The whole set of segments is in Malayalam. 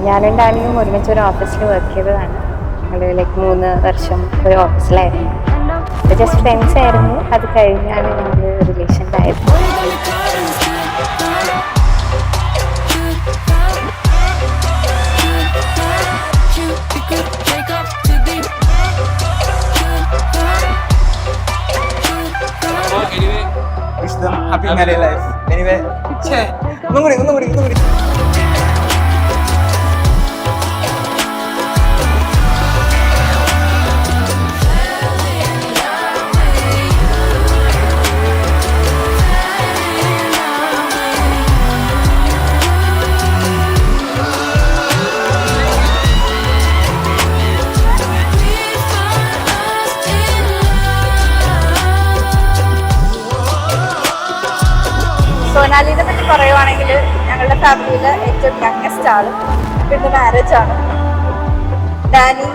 ഞാനും ഡാനിയും ഒരുമിച്ച് ഒരു ഓഫീസിൽ വർക്ക് ചെയ്തതാണ്. ഞങ്ങൾ ലൈക്ക് 3 വർഷം ഒരു ഓഫീസിലായിരുന്നു. ജസ്റ്റ് ഫ്രണ്ട്സ് ആയിരുന്നു. അത് കഴിഞ്ഞാണ് ഞങ്ങൾ റിലേഷനിലായത്. Wish them happy married life. Anyway, ഒന്നും കൂടി. സോനാലിനെ പറ്റി പറയുവാണെങ്കിൽ ഞങ്ങളുടെ ഫാമിലിയിലെ ഏറ്റവും യങ്ങസ്റ്റ് ആള്. പിന്നെ മാരേജ് ആണ്. ഡാനി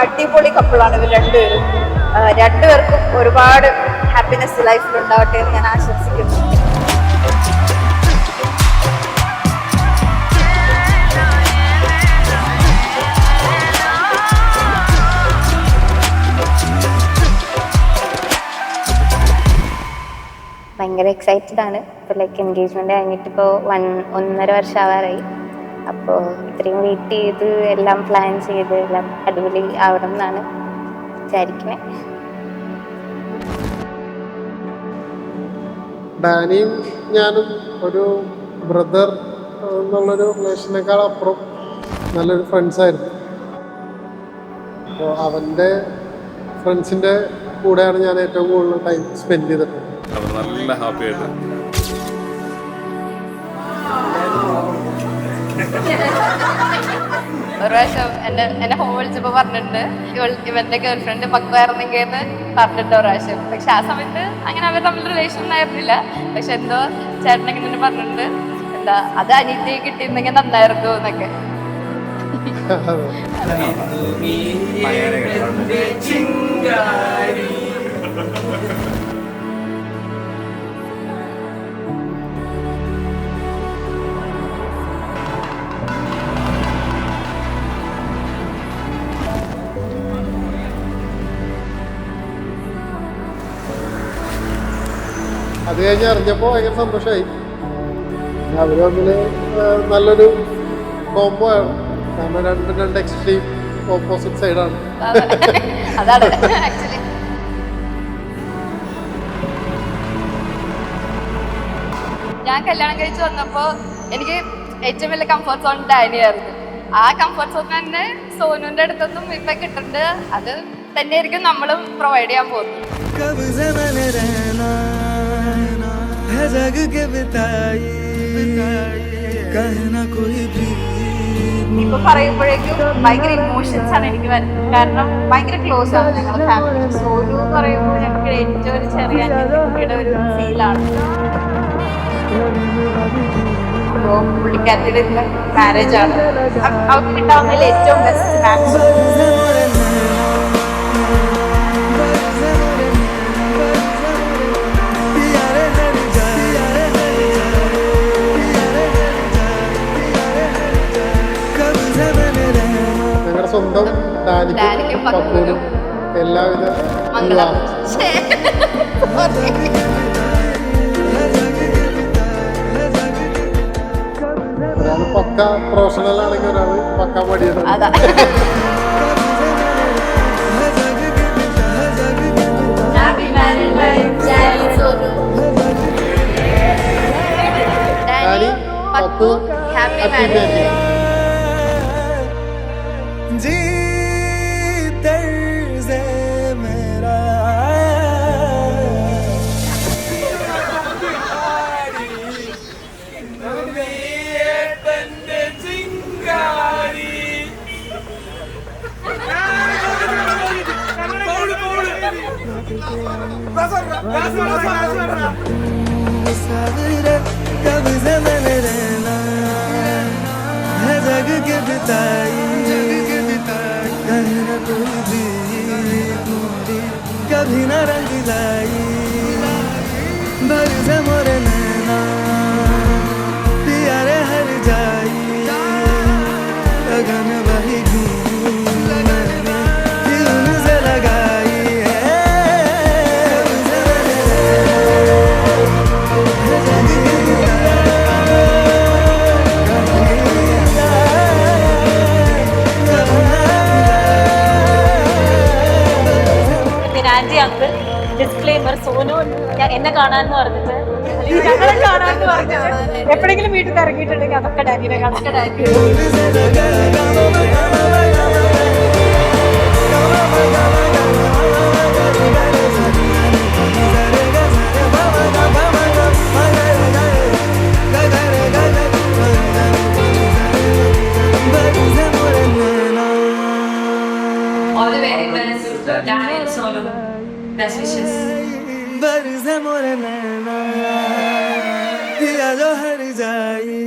അടിപൊളി കപ്പിളാണ് ഇവർ രണ്ടുപേരും. രണ്ടുപേർക്കും ഒരുപാട് ഹാപ്പിനെസ് ലൈഫിൽ ഉണ്ടാവട്ടെ എന്ന് ഞാൻ ആശംസിക്കുന്നു. ഭയങ്കര എക്സൈറ്റഡ് ആണ്. ഇപ്പോൾ ലൈക്ക് എൻഗേജ്മെൻറ്റ് കഴിഞ്ഞിട്ടിപ്പോൾ 1.5 വർഷം ആവാറായി. അപ്പോൾ ഇത്രയും വെയിറ്റ് ചെയ്ത് എല്ലാം പ്ലാൻ ചെയ്ത് എല്ലാം അടിപൊളി ആവണം എന്നാണ് വിചാരിക്കണേ. ഡാനിയും ഞാനും ഒരു ബ്രദർ എന്നുള്ളൊരു റിലേഷനേക്കാൾ അപ്പുറം നല്ലൊരു ഫ്രണ്ട്സായിരുന്നു. അപ്പോൾ അവൻ്റെ ഫ്രണ്ട്സിൻ്റെ കൂടെയാണ് ഞാൻ ഏറ്റവും കൂടുതൽ ടൈം സ്പെൻഡ് ചെയ്തിട്ടുള്ളത്. അവർ നല്ല ഹാപ്പി ആയിട്ട് ഒരു പ്രാവശ്യം എന്നെ ഫോൺ വിളിച്ചപ്പോൾ പറഞ്ഞിട്ടുണ്ട് ഇവന്റെ ഗേൾ ഫ്രണ്ട് പക്വായിരുന്നെങ്കിൽ എന്ന് പറഞ്ഞിട്ട് ഒരു പ്രാവശ്യം. പക്ഷെ ആ സമയത്ത് അങ്ങനെ അവർ തമ്മിൽ റിലേഷൻ ആയിരുന്നില്ല. പക്ഷെ എന്തോ ചേട്ടൻ ഇങ്ങനെ പറഞ്ഞിട്ടുണ്ട്, എന്താ അത് അനിയത്തി കിട്ടിയിരുന്നെങ്കിൽ നന്നായിരുന്നു എന്നൊക്കെ. അത് കഴിഞ്ഞ് അറിഞ്ഞപ്പോൾ ഭയങ്കര സന്തോഷമായി. അവർ തമ്മിൽ നല്ലൊരു കോംബോ ആണ്. കാരണം രണ്ട് എക്സ്ട്രീം ഓപ്പോസിറ്റ് സൈഡാണ്. ഞാൻ കല്യാണം കഴിച്ച് വന്നപ്പോൾ എനിക്ക് ഏറ്റവും വലിയ കംഫർട്ട് സോൺ ഡാനിയായിരുന്നു. ആ കംഫർട്ട് സോൺ തന്നെ സോനുവിന്റെ അടുത്തൊന്നും ഇപ്പൊ കിട്ടുന്നുണ്ട്. അത് തന്നെയായിരിക്കും നമ്മളും പ്രൊവൈഡ് ചെയ്യാൻ പോകുന്നത്. ഇപ്പൊ പറയുമ്പോഴേക്കും ഭയങ്കര ഇമോഷൻസ് ആണ് എനിക്ക് വരുന്നത്. കാരണം ഭയങ്കര ക്ലോസ് ആണ് ഞങ്ങളുടെ ഫാമിലി. സോനു എന്ന് പറയുമ്പോൾ ഞങ്ങൾക്ക് ഏറ്റവും ഒരു ചെറിയ കുട്ടിയുടെ ഒരു ഫീലാണ്. അപ്പോൾ പുള്ളിക്കാരുടെ മാരേജ് ആണ് അവർക്ക് കിട്ടാവുന്നതിൽ ഏറ്റവും ബെസ്റ്റ് മാരേജ്. ഞങ്ങളുടെ സ്വന്തം ഡാനിക്കും പപ്പൂനും എല്ലാവിധ ഒരാൾ പക്ക പ്രൊഫഷണൽ ആണെങ്കിൽ ഒരാൾ പക്ക മടിയാണ്. Danny Pappu happy marriage. कभी न रंग लाई भर से मोरे नैना पिया रे हर जाई കാണാന്ന് പറഞ്ഞിട്ട് അല്ലെങ്കിൽ ഞങ്ങളെ കാണാന്ന് പറഞ്ഞിട്ട് എപ്പോഴെങ്കിലും വീട്ടിൽ നിന്ന് ഇറങ്ങിയിട്ടുണ്ടെങ്കിൽ അതൊക്കെ ഡാഡിനെ കാണാൻ All the very best, Daniel Solo. Best wishes. बरस मोरे नैना दिया जो हर जाई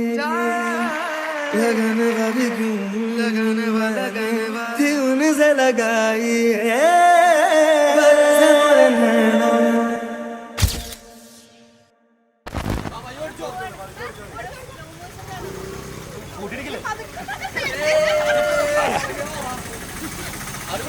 लगन वाली क्यों लगन वाला थी उनसे लगाई बरस मोरे नैना അത്